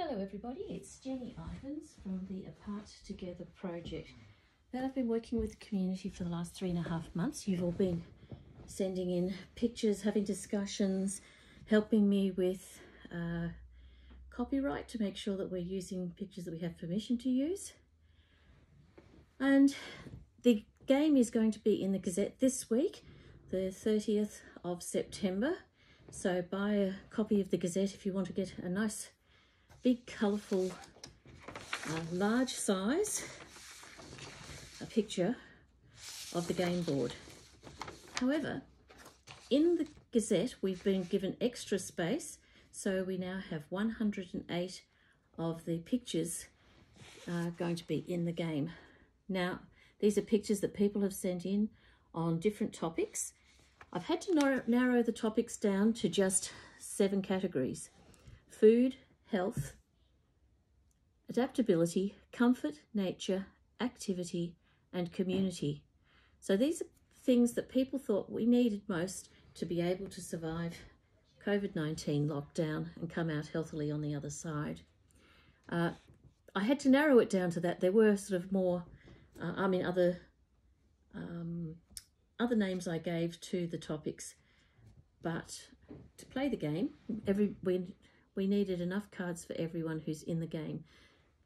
Hello everybody, it's Jenni Ivins from the Apart Together project that I've been working with the community for the last 3.5 months. You've all been sending in pictures, having discussions, helping me with copyright to make sure that we're using pictures that we have permission to use. And the game is going to be in the Gazette this week, the 30th of September. So buy a copy of the Gazette if you want to get a nice big colourful large size a picture of the game board. However, in the Gazette we've been given extra space, so we now have 108 of the pictures going to be in the game. Now these are pictures that people have sent in on different topics. I've had to narrow the topics down to just 7 categories: food, health, adaptability, comfort, nature, activity, and community. So these are things that people thought we needed most to be able to survive COVID-19 lockdown and come out healthily on the other side. I had to narrow it down to that. There were sort of more, other names I gave to the topics, but to play the game, we needed enough cards for everyone who's in the game.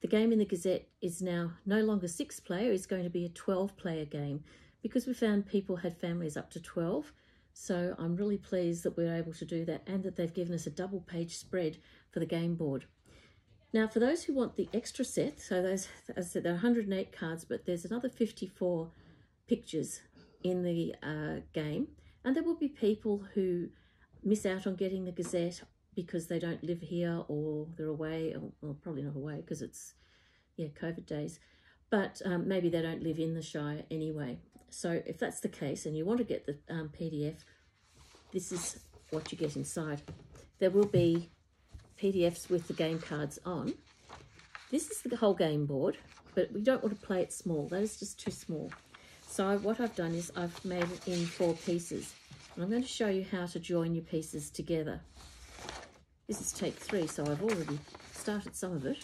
The game in the Gazette is now no longer 6-player, it's going to be a 12-player game because we found people had families up to 12. So I'm really pleased that we're able to do that and that they've given us a double-page spread for the game board. Now for those who want the extra set, so those, as I said, there are 108 cards, but there's another 54 pictures in the game, and there will be people who miss out on getting the Gazette because they don't live here or they're away, or well, probably not away because it's, COVID days, but maybe they don't live in the Shire anyway. So if that's the case and you want to get the PDF, this is what you get inside. There will be PDFs with the game cards on. This is the whole game board, but we don't want to play it small. That is just too small. So what I've done is I've made it in 4 pieces, and I'm going to show you how to join your pieces together. This is take 3, so I've already started some of it.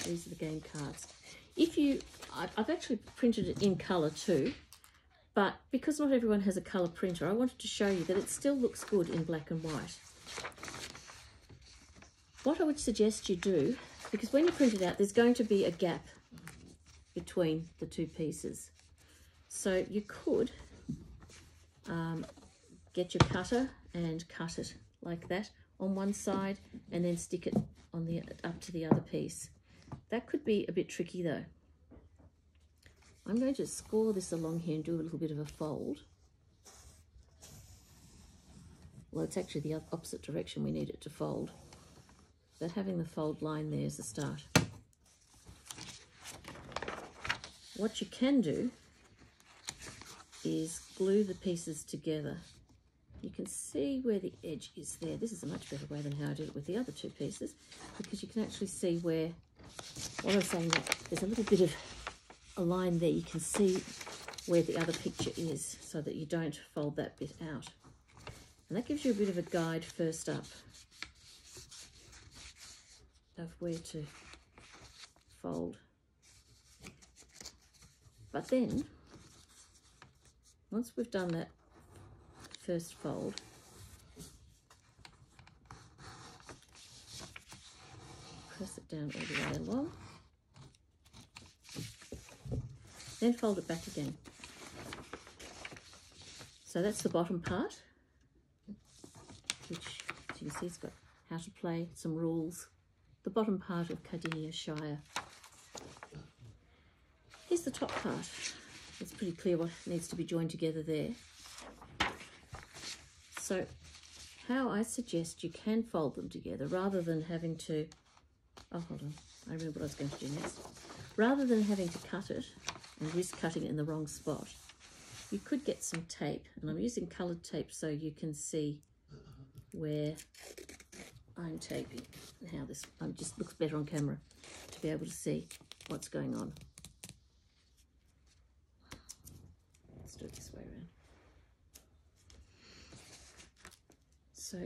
These are the game cards. I've actually printed it in colour too, but because not everyone has a colour printer, I wanted to show you that it still looks good in black and white. What I would suggest you do, because when you print it out, there's going to be a gap between the 2 pieces. So you could get your cutter and cut it like that on one side and then stick it on up to the other piece. That could be a bit tricky though. I'm going to score this along here and do a little bit of a fold. Well, it's actually the opposite direction we need it to fold, but having the fold line there is a start. What you can do is glue the pieces together. You can see where the edge is there. This is a much better way than how I did it with the other 2 pieces, because you can actually see where, what I'm saying, there's a little bit of a line there. You can see where the other picture is so that you don't fold that bit out. And that gives you a bit of a guide first up of where to fold. But then, once we've done that first fold, press it down all the way along, then fold it back again. So that's the bottom part, which, as you can see, it's got how to play, some rules, the bottom part of Cardinia Shire. Here's the top part. It's pretty clear what needs to be joined together there. So how I suggest you can fold them together rather than having to, oh hold on, I remember what I was going to do next. Rather than having to cut it and risk cutting it in the wrong spot, you could get some tape, and I'm using coloured tape so you can see where I'm taping and how this just looks better on camera to be able to see what's going on. Let's do it this way around. So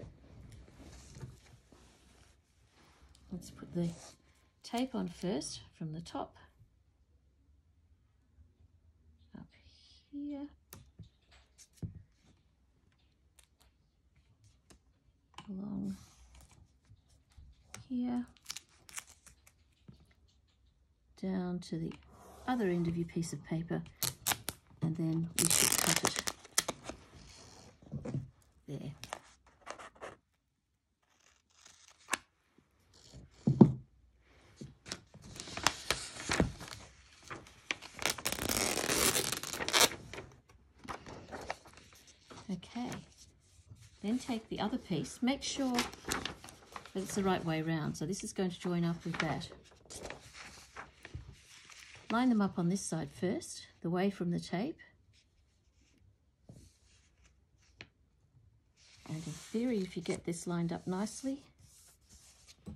Let's put the tape on first from the top up here. Along here, down to the other end of your piece of paper, and then we should cut it there. Okay, then take the other piece, make sure that it's the right way round. So this is going to join up with that. Line them up on this side first, away from the tape. And in theory, if you get this lined up nicely, you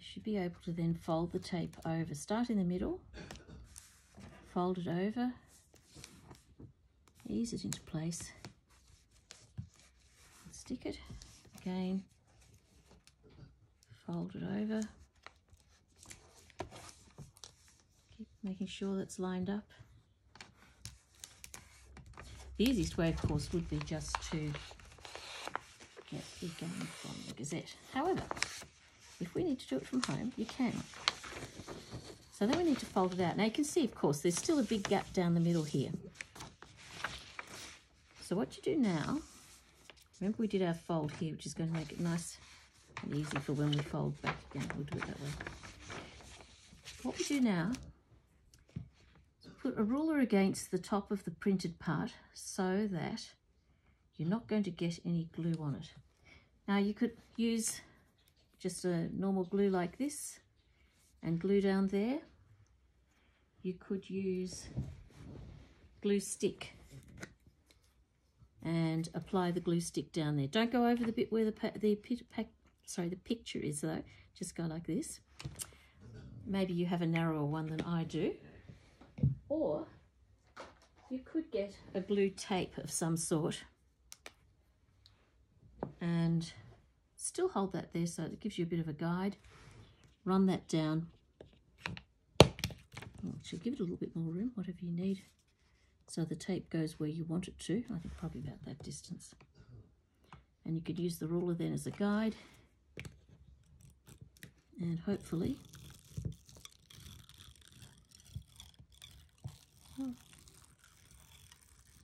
should be able to then fold the tape over. Start in the middle, fold it over, ease it into place, stick it again, fold it over, keep making sure that's lined up. The easiest way, of course, would be just to get the game from the Gazette. However, if we need to do it from home, you can. So then we need to fold it out. Now you can see, of course, there's still a big gap down the middle here. So what you do now, remember we did our fold here, which is going to make it nice and easy for when we fold back again. We'll do it that way. What we do now is put a ruler against the top of the printed part so that you're not going to get any glue on it. Now you could use just a normal glue like this and glue down there. You could use glue stick and apply the glue stick down there. Don't go over the bit where the picture is though. Just go like this. Maybe you have a narrower one than I do. Or you could get a glue tape of some sort and still hold that there so it gives you a bit of a guide. Run that down. Actually, give it a little bit more room, whatever you need, so the tape goes where you want it to. I think probably about that distance. And you could use the ruler then as a guide, and hopefully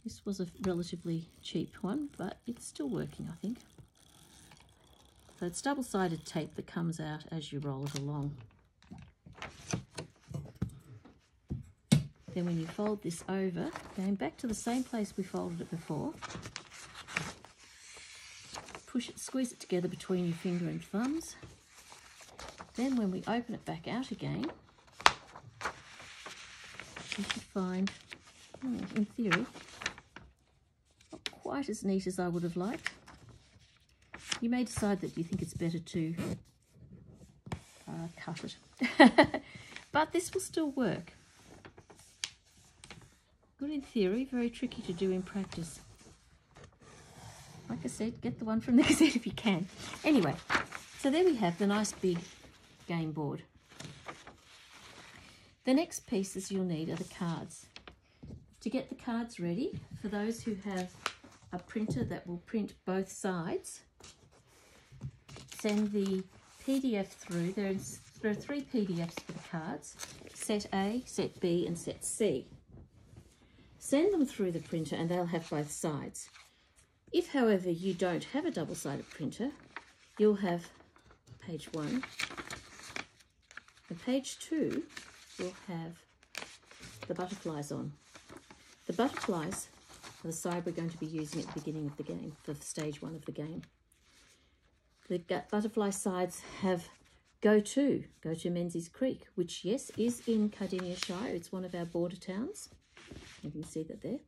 this was a relatively cheap one, but it's still working, I think. So it's double-sided tape that comes out as you roll it along. Then when you fold this over, going back to the same place we folded it before, push it, squeeze it together between your finger and thumbs. Then when we open it back out again, you should find, in theory, not quite as neat as I would have liked. You may decide that you think it's better to cut it, but this will still work. Good in theory, very tricky to do in practice. Like I said, get the one from the Gazette if you can. Anyway, so there we have the nice big game board. The next pieces you'll need are the cards. To get the cards ready, for those who have a printer that will print both sides, send the PDF through. There are 3 PDFs for the cards, set A, set B and set C. Send them through the printer and they'll have both sides. If, however, you don't have a double-sided printer, you'll have page 1. And page 2 will have the butterflies on. The butterflies are the side we're going to be using at the beginning of the game, for stage 1 of the game. The butterfly sides have go to Menzies Creek, which, yes, is in Cardinia Shire. It's one of our border towns. You can see that there.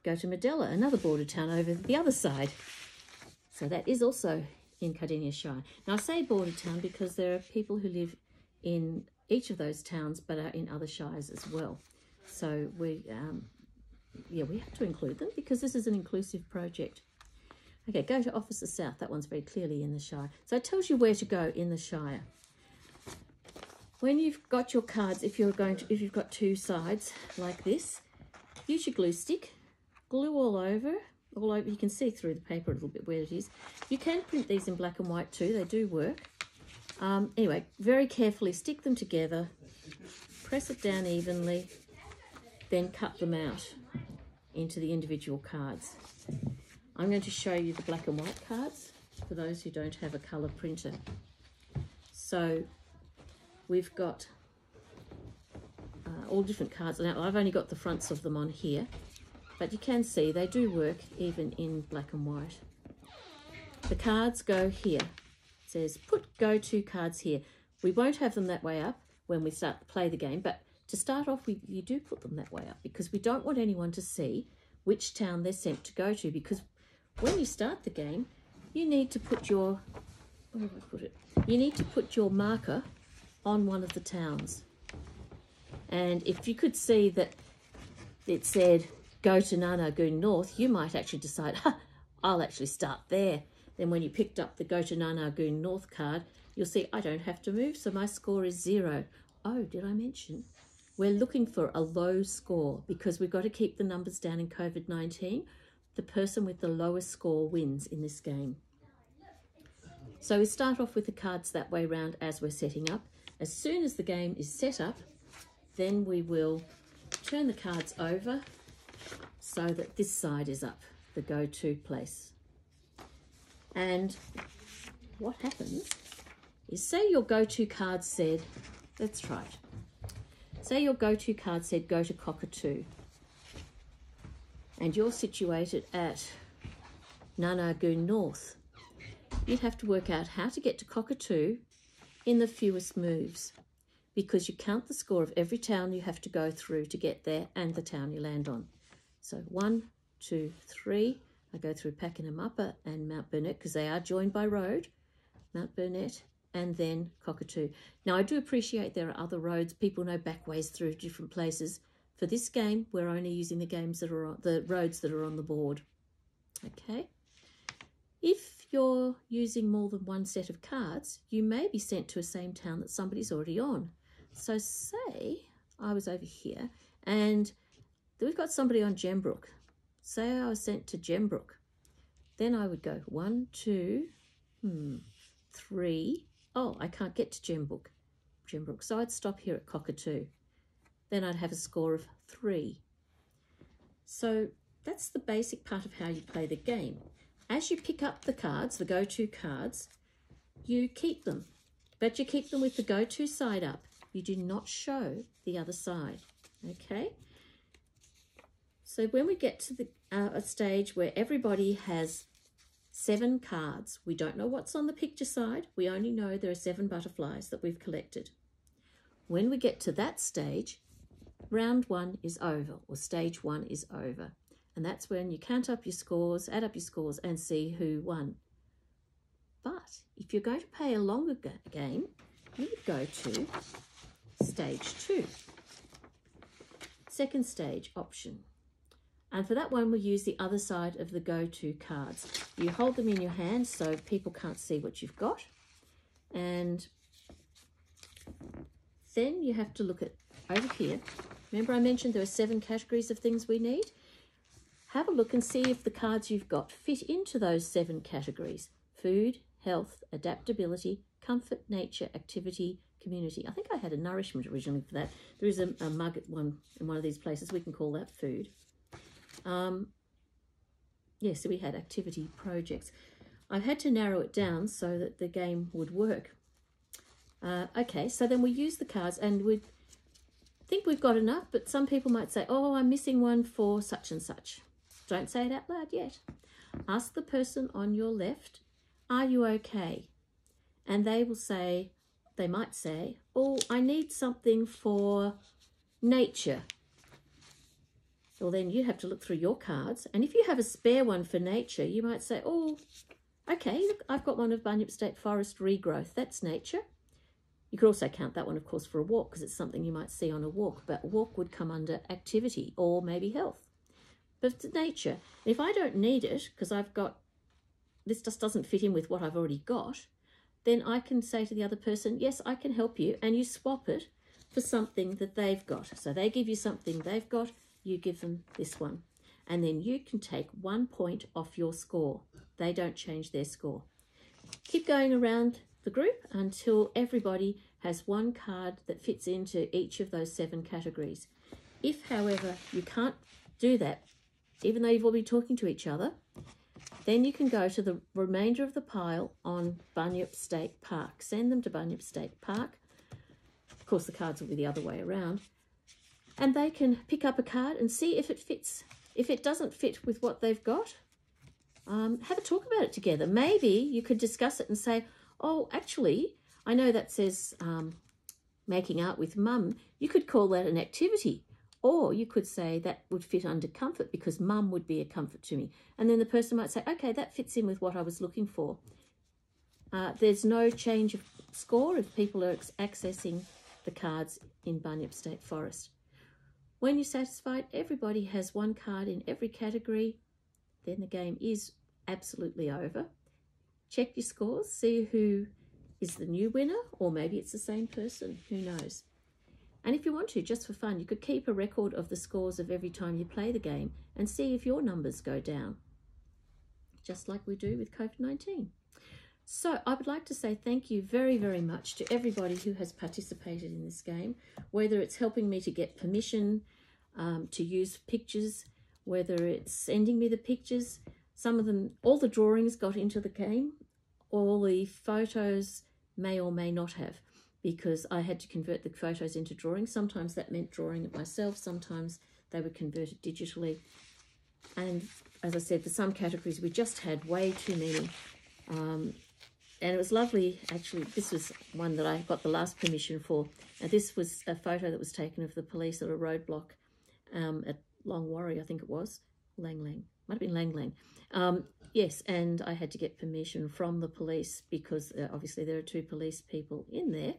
Go to Medella, another border town over the other side. So that is also in Cardinia Shire. Now I say border town because there are people who live in each of those towns but are in other shires as well. So we have to include them because this is an inclusive project. Okay, go to Officer South. That one's very clearly in the Shire. So it tells you where to go in the Shire. When you've got your cards, if you've got two sides like this, use your glue stick, glue all over. You can see through the paper a little bit where it is. You can print these in black and white too. They do work. Anyway, very carefully stick them together, press it down evenly, then cut them out into the individual cards. I'm going to show you the black and white cards for those who don't have a colour printer. So we've got all different cards. Now I've only got the fronts of them on here, but you can see they do work even in black and white. The cards go here. It says put go-to cards here. We won't have them that way up when we start to play the game, but to start off, you do put them that way up because we don't want anyone to see which town they're sent to go to, because when you start the game, you need to put your, where have I put it? You need to put your marker on one of the towns. And if you could see that it said go to Nanagoon North, you might actually decide, I'll actually start there. Then when you picked up the go to Nanagoon North card, you'll see I don't have to move, so my score is 0. Oh, did I mention? We're looking for a low score because we've got to keep the numbers down in COVID-19. The person with the lowest score wins in this game. So we start off with the cards that way round as we're setting up. As soon as the game is set up, then we will turn the cards over so that this side is up, the go-to place. And what happens is, say your go-to card said, let's try it. Say your go-to card said go to Cockatoo, and you're situated at Nanagoon North. You'd have to work out how to get to Cockatoo in the fewest moves, because you count the score of every town you have to go through to get there and the town you land on. So 1, 2, 3. I go through Pakenham Upper and Mount Burnett because they are joined by road. Mount Burnett and then Cockatoo. Now I do appreciate there are other roads. People know back ways through different places. For this game, we're only using the roads that are on the board. Okay. If you're using more than one set of cards, you may be sent to a same town that somebody's already on. So say I was over here and we've got somebody on Gembrook. Say I was sent to Gembrook. Then I would go 1, 2, 3. Oh, I can't get to Gembrook. So I'd stop here at Cockatoo. Then I'd have a score of 3. So that's the basic part of how you play the game. As you pick up the cards, the go-to cards, you keep them. But you keep them with the go-to side up. You do not show the other side. Okay? So when we get to a stage where everybody has 7 cards, we don't know what's on the picture side. We only know there are 7 butterflies that we've collected. When we get to that stage, round 1 is over, or stage 1 is over. And that's when you count up your scores, add up your scores, and see who won. But if you're going to play a longer game, you would go to stage 2. Second stage option. And for that one, we use the other side of the go-to cards. You hold them in your hand so people can't see what you've got. And then you have to look at over here. Remember I mentioned there are 7 categories of things we need? Have a look and see if the cards you've got fit into those 7 categories. Food, health, adaptability, comfort, nature, activity, community. I think I had a nourishment originally for that. There is a mug at in one of these places. We can call that food. So we had activity projects. I've had to narrow it down so that the game would work. Okay, so then we use the cards and we think we've got enough, but some people might say, oh, I'm missing one for such and such. Don't say it out loud yet. Ask the person on your left, are you okay? And they might say, oh, I need something for nature. Well, then you have to look through your cards. And if you have a spare one for nature, you might say, oh, okay, look, I've got one of Bunyip State Forest regrowth. That's nature. You could also count that one, of course, for a walk because it's something you might see on a walk. But walk would come under activity or maybe health. But it's nature. And if I don't need it because I've got this just doesn't fit in with what I've already got, then I can say to the other person, yes, I can help you, and you swap it for something that they've got. So they give you something they've got, you give them this one. And then you can take 1 point off your score. They don't change their score. Keep going around the group until everybody has one card that fits into each of those 7 categories. If, however, you can't do that, even though you've all been talking to each other, then you can go to the remainder of the pile on Bunyip State Park. Send them to Bunyip State Park. Of course, the cards will be the other way around. And they can pick up a card and see if it fits. If it doesn't fit with what they've got, have a talk about it together. Maybe you could discuss it and say, oh, actually, I know that says making art with mum. You could call that an activity. Or you could say that would fit under comfort because mum would be a comfort to me. And then the person might say, okay, that fits in with what I was looking for. There's no change of score if people are accessing the cards in Bunyip State Forest. When you're satisfied, everybody has one card in every category, then the game is absolutely over. Check your scores, see who is the new winner, or maybe it's the same person, who knows. And if you want to, just for fun, you could keep a record of the scores of every time you play the game and see if your numbers go down, just like we do with COVID-19. So I would like to say thank you very, very much to everybody who has participated in this game, whether it's helping me to get permission to use pictures, whether it's sending me the pictures. Some of them, all the drawings got into the game, all the photos may or may not have, because I had to convert the photos into drawings. Sometimes that meant drawing it myself, sometimes they were converted digitally. And as I said, for some categories we just had way too many. And it was lovely, actually. This was one that I got the last permission for. And this was a photo that was taken of the police at a roadblock at Longwarry, I think it was. Lang Lang. Might have been Lang Lang. Yes, and I had to get permission from the police because obviously there are 2 police people in there.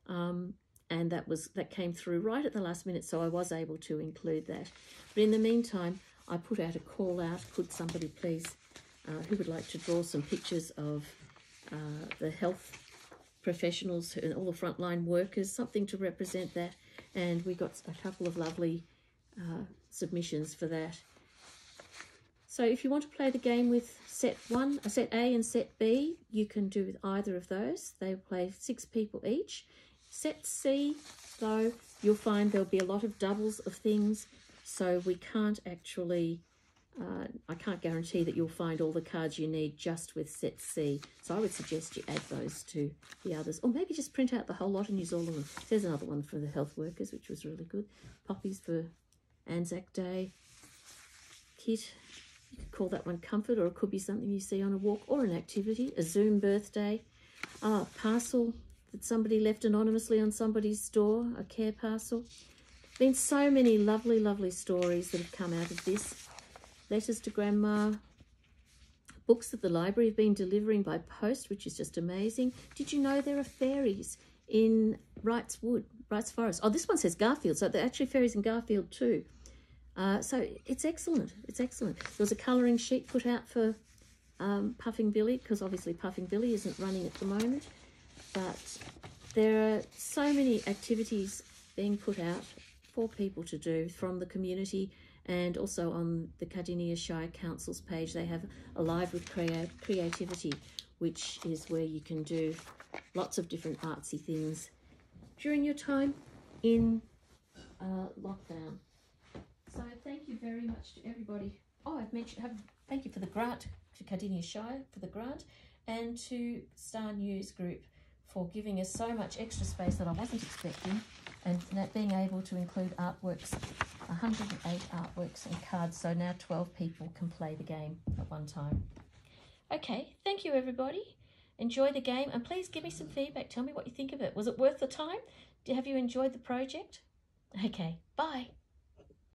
And that came through right at the last minute, so I was able to include that. But in the meantime, I put out a call out. Could somebody please, who would like to draw some pictures of the health professionals and all the frontline workers, something to represent that. And we got a couple of lovely submissions for that. So if you want to play the game with set A and set B, you can do with either of those. They play 6 people each. Set C, though, you'll find there'll be a lot of doubles of things, so we can't actually, I can't guarantee that you'll find all the cards you need just with set C. So I would suggest you add those to the others, or maybe just print out the whole lot and use all of them. There's another one for the health workers, which was really good. Poppies for Anzac Day. Kit, you could call that one comfort, or it could be something you see on a walk or an activity. A Zoom birthday. Parcel that somebody left anonymously on somebody's door, a care parcel. Been so many lovely, lovely stories that have come out of this. Letters to Grandma. Books that the library have been delivering by post, which is just amazing. Did you know there are fairies in Wright's Forest? Oh, this one says Garfield, so there are actually fairies in Garfield too. So it's excellent. It's excellent. There was a colouring sheet put out for Puffing Billy, because obviously Puffing Billy isn't running at the moment. But there are so many activities being put out for people to do from the community, and also on the Cardinia Shire Council's page they have Alive with Creativity, which is where you can do lots of different artsy things during your time in lockdown. So thank you very much to everybody. Oh, thank you for the grant, to Cardinia Shire for the grant, and to Star News Group for giving us so much extra space that I wasn't expecting, and being able to include artworks, 108 artworks and cards, so now 12 people can play the game at one time. Okay, thank you everybody. Enjoy the game, and please give me some feedback. Tell me what you think of it. Was it worth the time? Have you enjoyed the project? Okay, bye.